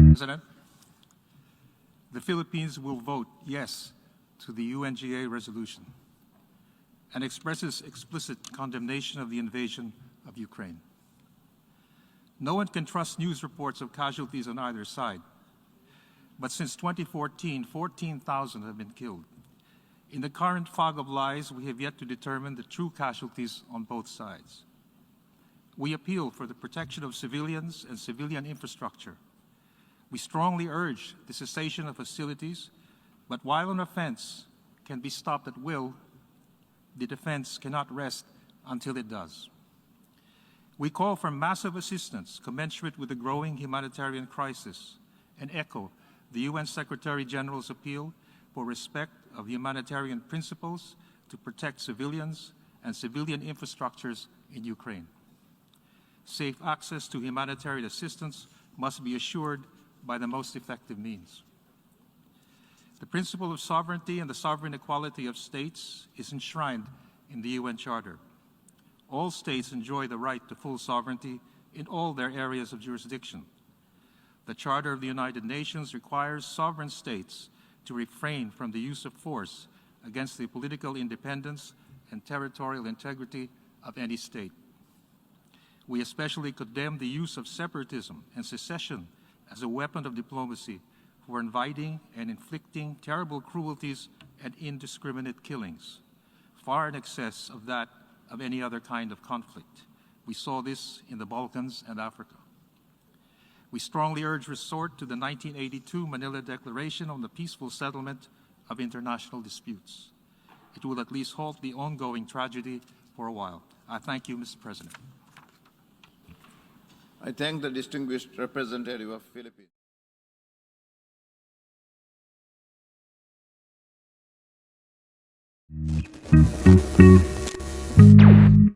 President, the Philippines will vote yes to the UNGA resolution and expresses explicit condemnation of the invasion of Ukraine. No one can trust news reports of casualties on either side, but since 2014, 14,000 have been killed. In the current fog of lies, we have yet to determine the true casualties on both sides. We appeal for the protection of civilians and civilian infrastructure. We strongly urge the cessation of hostilities, but while an offense can be stopped at will, the defense cannot rest until it does. We call for massive assistance commensurate with the growing humanitarian crisis and echo the UN Secretary General's appeal for respect of humanitarian principles to protect civilians and civilian infrastructures in Ukraine. Safe access to humanitarian assistance must be assured by the most effective means. The principle of sovereignty and the sovereign equality of states is enshrined in the UN Charter. All states enjoy the right to full sovereignty in all their areas of jurisdiction. The Charter of the United Nations requires sovereign states to refrain from the use of force against the political independence and territorial integrity of any state. We especially condemn the use of separatism and secession as a weapon of diplomacy for inviting and inflicting terrible cruelties and indiscriminate killings, far in excess of that of any other kind of conflict. We saw this in the Balkans and Africa. We strongly urge resort to the 1982 Manila Declaration on the peaceful settlement of international disputes. It will at least halt the ongoing tragedy for a while. I thank you, Mr. President. I thank the distinguished representative of Philippines.